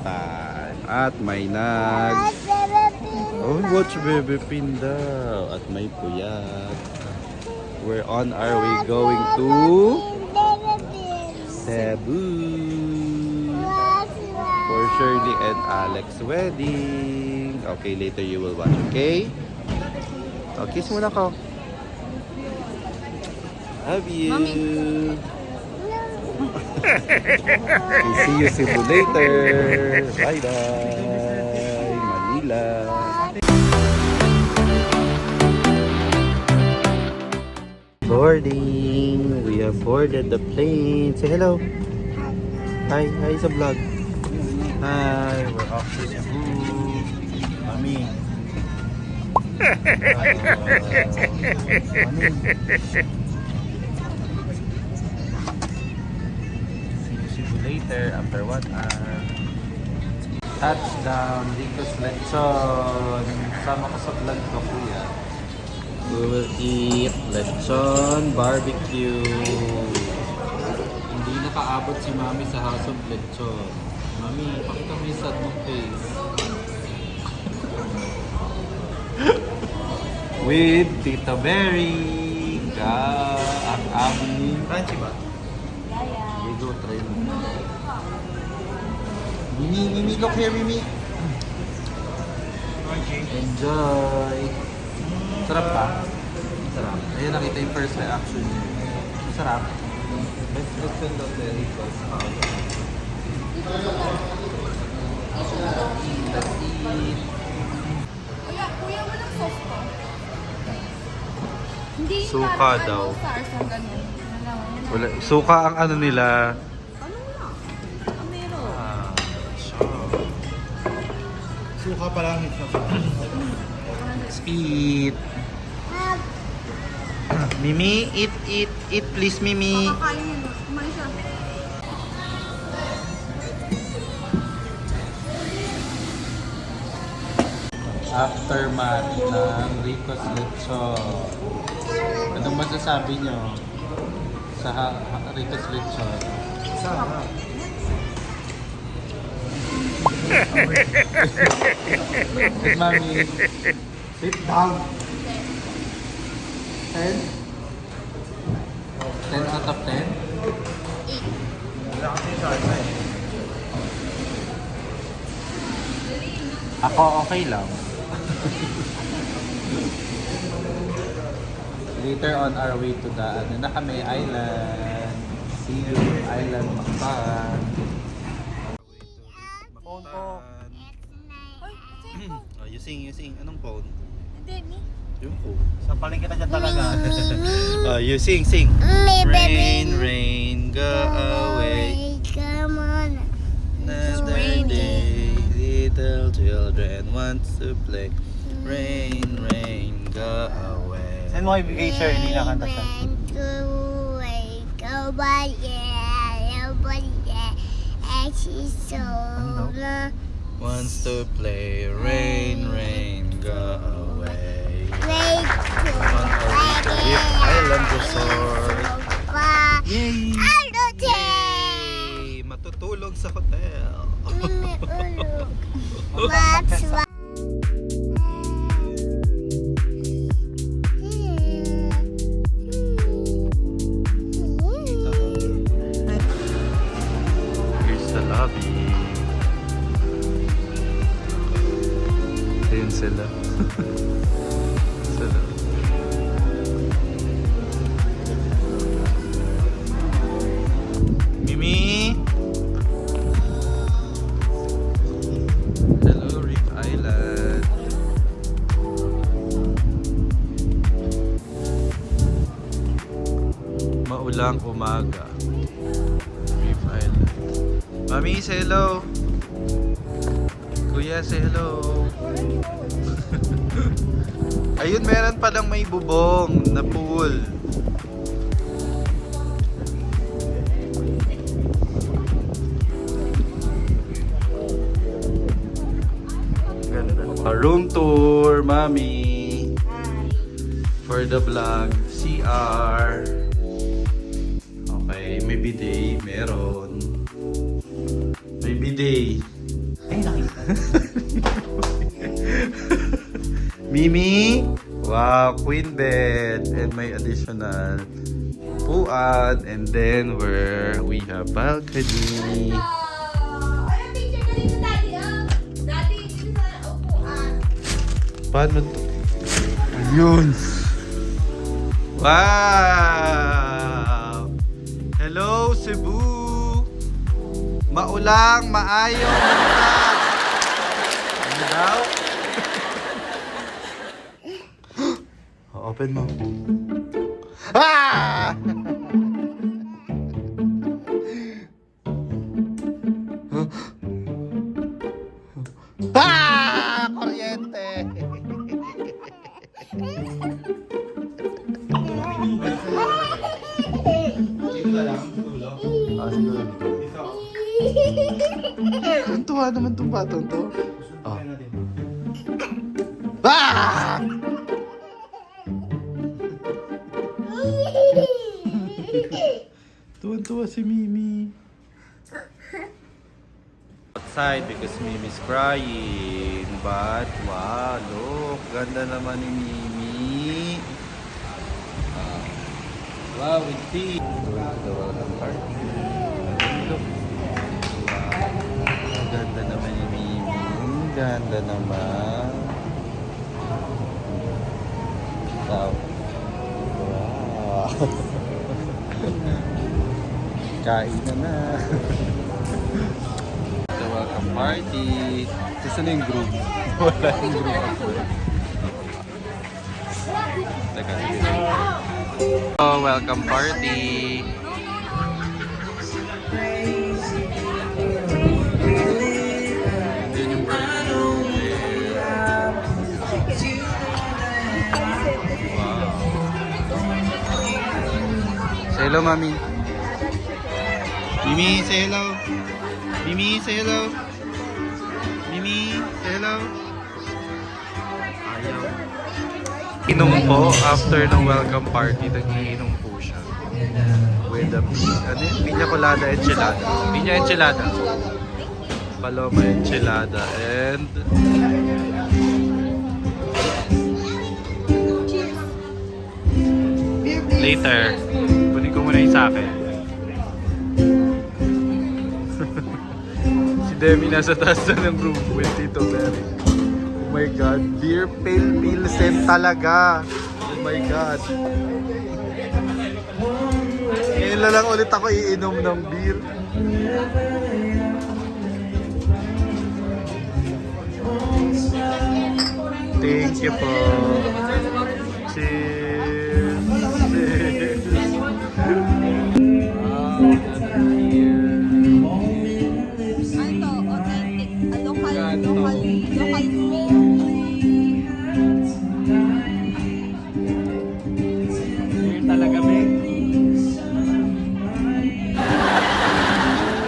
time. At may Oh, watch Bebe Pin daw. At may puyat. We're on our way going to Cebu for Shirley and Alex wedding. Okay, later you will watch, okay? Oh, kiss muna ko. Love you. See you Cebu later. Bye-bye. Manila. Boarding. We have boarded the plane. Say hello. Hi. Hi sa vlog. Hi. We're off to Cebu. Mami. Mami. See you later after 1 hour. Touchdown. Ricos Lechon. Sama ko sa vlog ko, kuya. We will eat lechon barbecue. Hindi nakaabot si Mami sa House of Lechon. Mami, pakita mo yung sad mong face. With Tita Berry. Ang aming crunchy ba? We go try mo. Mimi, look here, Mimi. Enjoy. Sarap pa? Sarap. Ayun, nakita yung first reaction niya. Sarap. Let's send out the request. Let's eat. Kuya, walang sauce ko. Hindi Suka parang daw. stars na ganun. Wala. Suka ang ano nila. Ano na? Meron. Suka pa lang ito. Let's eat. Mimi, eat please, Mimi. Kakain. Kumain siya. Aftermath ng Ricos Lechon. Anong masasabi nyo sa Ricos Lechon? Sarap. Mami, sit down. 10? 10 out of 10? Wala kasi salsa eh. Ako okay lang. Later on our way to the kami, island. See you, island Mactan. Phone ko. Ay, sa'yo po. Oh, you sing. Anong phone? Hindi, me. Yung ko. Sa paling kita dyan talaga. You sing. Rain, go away. Come on. Another raining. day, little children want to play. Rain, go away. Saan mo ibigay sir? Hindi nakanta siya. Wants to play. Rain, go away. On our way to Rip Island Resort. Yay! Yay! Matutulog sa hotel. Here's the lobby. Ayun sila. Sila. Mimi! Hello, Reef Island. Maulang umaga. Reef Island. Mami, say hello. Kuya, say hello. Ayun, meron palang may bubong na pool. Ganda. Room tour, Mami. For the vlog, CR. Okay, may bidet, meron. May bidet. Ay, nakita. Mimi! Wow, queen bed. And may additional puan. And then where we have balcony. Ay, picture ka dito, Daddy, ah. Daddy, dito sa upuan. Paano to? Ayun! Wow! Hello, Cebu! Maulang, maayong lugar! Ano daw? Open mo. Ah! Ah! Kuryente! Dito na lang, dulo. Ah, siguro dito. Dito. Ang tuwa naman itong batang to. Oh. Susukin natin. Ah! Tuwan-tuwa si Mimi. Outside because Mimi's crying. But, wow, look. Ganda naman ni Mimi. Wow, with tea. Going to the welcome party. Look. Wow. Ganda naman ni Mimi. Ganda naman. Wow. Wow. Kain na. The welcome party. Gusto na yung group. Wala yung group. Teka. Oh, welcome party. Yun yung birthday. Wow. Say hello, Mami. Mimi, say hello. Mimi, say hello. Mimi, say hello. Ayaw. Inom po after ng welcome party, nag-iinom po siya. With the piña colada enchilada. Piña enchilada. Paloma enchilada. And later, kunin ko muna yung sa akin. Si Demi nasa taas na ng room with Tito Mary. Oh my God, beer pale pilsen talaga. Oh my God. Ngayon na lang ulit ako iinom ng beer. Thank you po. Cheers. Cheers. Wow, another beer. Ano to? Authentic. Local Ganto. beer. Beer talaga, Meg.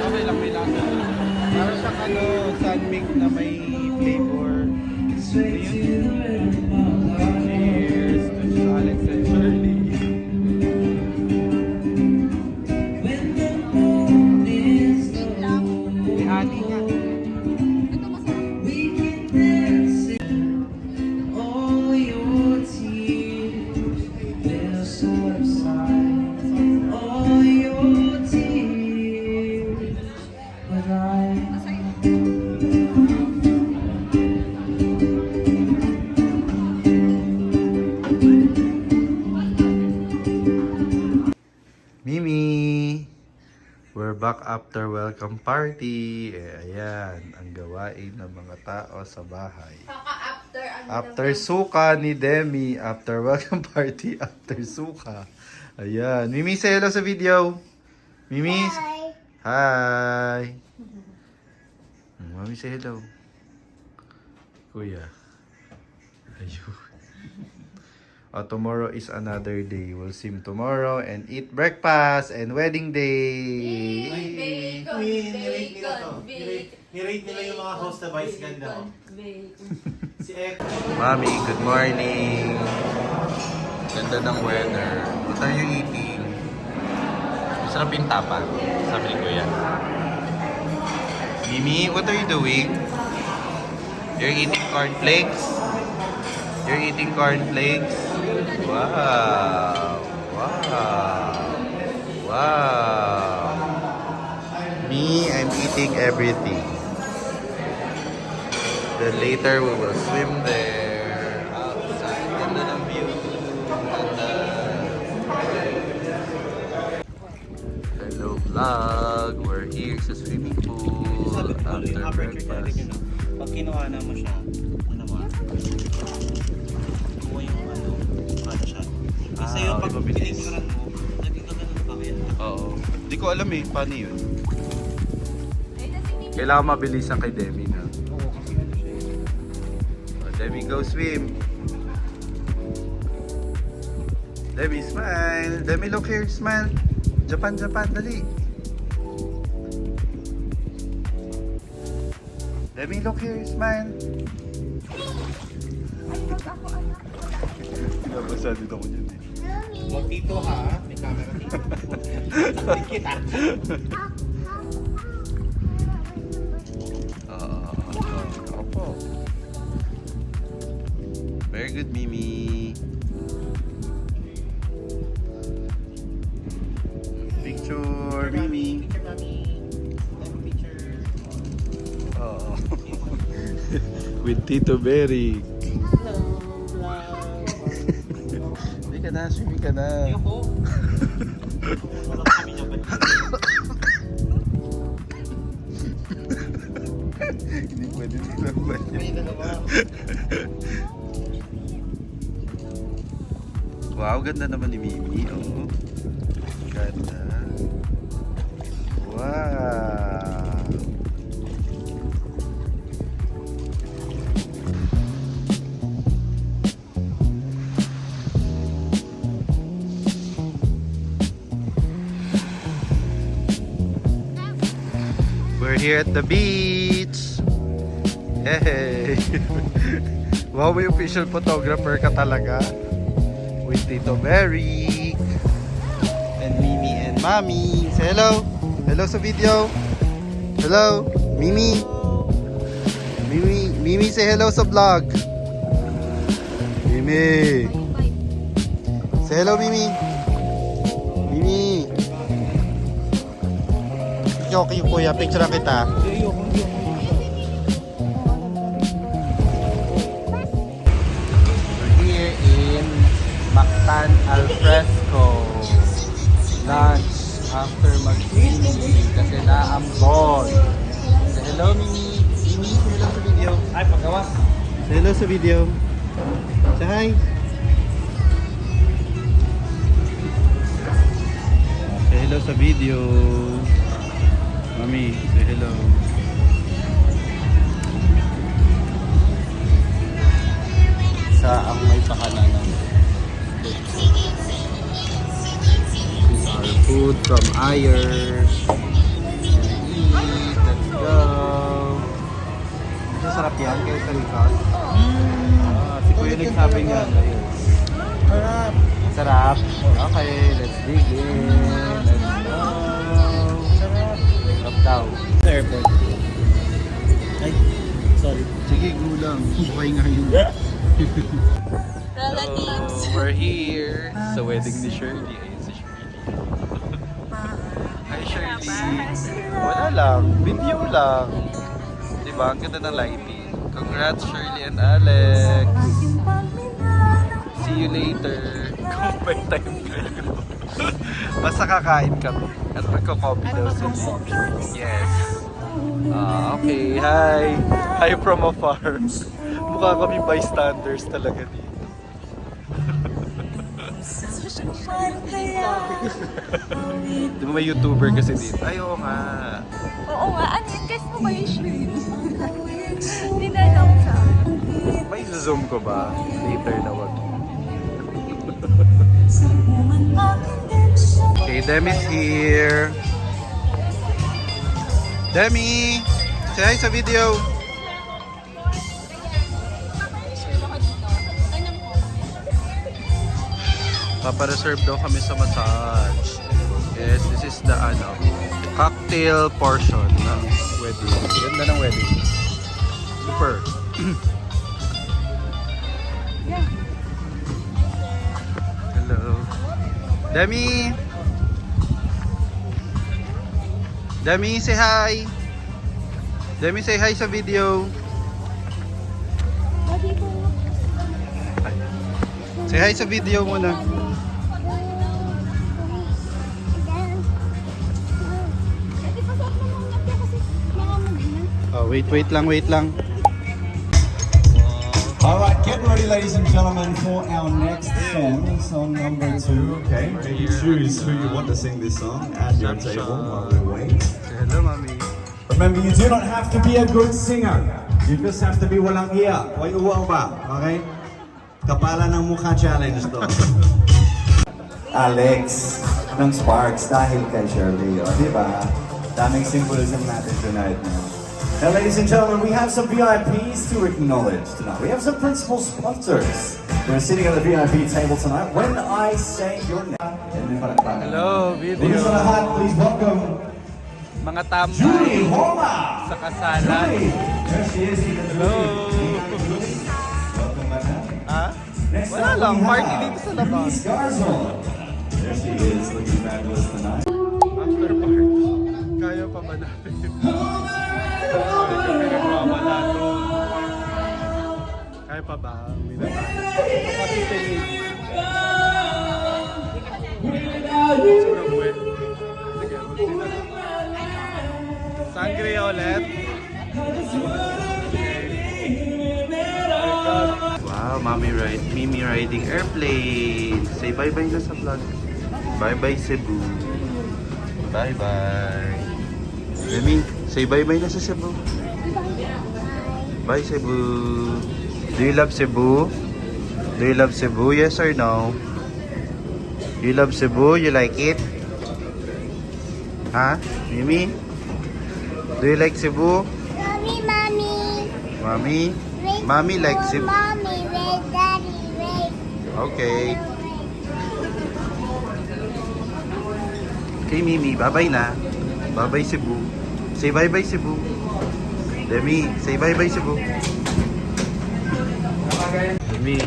Okay lang, may lasa. Para siyang sun milk na may flavor. Ayun. Cheers to Alex and Shirley. Sweet lang. May honey nga. Ito masarap. Masaya. Mimi! We're back after welcome party. Ayan, ang gawain ng mga tao sa bahay. After After suka ni Demi, after welcome party, after suka. Ayan. Mimi, say hello sa video. Mimi. Hi. Mami, say hello. Kuya. Ayun. Tomorrow is another day. We'll see you tomorrow and eat breakfast and wedding day. Bacon, Nirate nila to. bacon, Nirate nila yung mga host na vice ganda. Si Ek. Mami, good morning. Ganda ng weather. What are you eating? Masarap yung tapa. Sabi ni Kuya. Mimi, what are you doing? You're eating cornflakes? You're eating cornflakes? Wow! Wow! Wow! Me, I'm eating everything. Then later we will swim there. Outside. Ganda ng view. Ganda. Hello vlog. We're here sa swimming pool after breakfast. Pag kinuha na mo siya, ano mo? Kuha yung ano, ano siya. Kasi yung pag pinicturan mo, naging ganun pa kaya. Oo. Hindi ko alam eh. Paano yun? Kailangan mabilisan kay Demi na. Oo, kasi ano siya eh. Oh, Demi, go swim. Demi, smile. Demi, look here. Smile. Japan, Japan. Dali. Demi, look here. Smile. Pinabasa dito ko dyan eh. Huwag dito ha, may camera dito. Kita. Opo. Very good, Mimi. Picture, Mimi. Picture, mami. Picture. Oo. With Tito Berry. Hello, vlog. Hindi ka na, swimming ka na. Ayoko. Wala kami niya ba? Hindi pwede silang balik. May dalawa. Wow, ganda naman ni Mimi. Oh. Ganda. Wow. We're here at the beach. Hey! Wow, may official photographer ka talaga. With Tito Berry. And Mimi and Mami. Say hello. Hello sa video. Hello. Mimi. Mimi say hello sa vlog. Mimi. Say hello, Mimi. Mimi. Okay, kuya. Picture kita. Ayoko. Here in Mactan Alfresco. Lunch after mag-swimming kasi naambon. Say hello, Mimi. Mimi, say hello sa video. Ay, paggawa. Say hello sa video. Say hi. Say hello sa video. Mami, say hello. Sa ang may pakananan. Our food from Ayers. Eat, let's go. Masarap yan kayo sa likod. Si Kuya nagsabi nga. Harap. Sarap. Okay, let's dig in. Let's go. Sarap daw. Sa airport. Ay, sorry. Sige, gulang. Bukay nga yun. Relatives. So, we're here sa wedding ni Shirley. Ayun si Shirley. Hi Shirley. Wala lang. Video lang. Diba? Ang ganda ng lighting. Congrats Shirley and Alex. See you later. Kung may time kayo. Basta kakain kami. At magko-coffee daw sila. Yes. Okay. Hi. Hi from afar. Mukha kami bystanders talaga dito. Di ba may YouTuber kasi dito? Ay, oo nga. Oo nga, ano yun? Guess mo ba yung shirt? Dinalaw siya. May zoom ko ba? Later na wag. Okay, Demi's here. Demi! Say hi sa video. Papareserve daw kami sa massage. Yes, this is the cocktail portion ng wedding. Ganda ng wedding. Super. Hello. Demi! Demi, say hi! Demi, say hi sa video. Ay. Say hi sa video muna. Oh, wait lang. All right, get ready, ladies and gentlemen, for our next song number 2. Okay, maybe choose who you want to sing this song at your table while we wait. Hello, mami. Remember, you do not have to be a good singer. You just have to be walang iya. Way uwang ba, okay? Kapala ng mukha challenge to. Alex ng Sparks dahil kay Shirley. O, diba? Daming symbolism natin tonight. Now, ladies and gentlemen, we have some VIPs to acknowledge tonight. We have some principal sponsors who are sitting at the VIP table tonight. When I say your name, Hello, Ladies video. and lahat, please welcome Mga tambay Julie Homa. sa kasalan. Julie, there she is. Hello. Welcome, madam. Ha? Next Wala up, lang, we party have dito sa labas. Elise Garzon. There she is, looking fabulous tonight. After party. Kaya pa ba natin? Kaya pa ba? Uwi na tayo. Kapitinig. Sobrang buwan. Sige, magsina. Sangria ulit. Wow, Mimi riding airplane. Say bye-bye na sa vlog. Bye-bye Cebu. Bye-bye. Mimi, say bye-bye na sa Cebu. Bye Cebu. Do you love Cebu? Do you love Cebu? Yes or no? You love Cebu? You like it? Huh? Mimi? Do you like Cebu? Mommy. Mommy? Wait Mommy for likes Cebu. Mommy, wait, Daddy, wait. Okay. Okay, Mimi. Bye-bye na. Bye-bye Cebu. Say bye-bye Cebu. Demi, say bye-bye Cebu. Demi.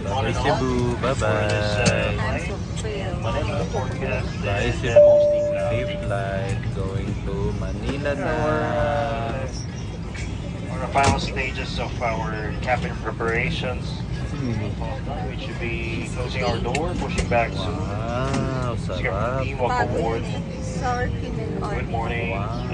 Bye Cebu. Bye-bye. Bye Cebu. Safe flight. Going to Manila na. On the final stages of our cabin preparations, we should be closing our door, pushing back soon. Wow, Let's get sarap. team welcome aboard. Sour cream and Good morning. Wow.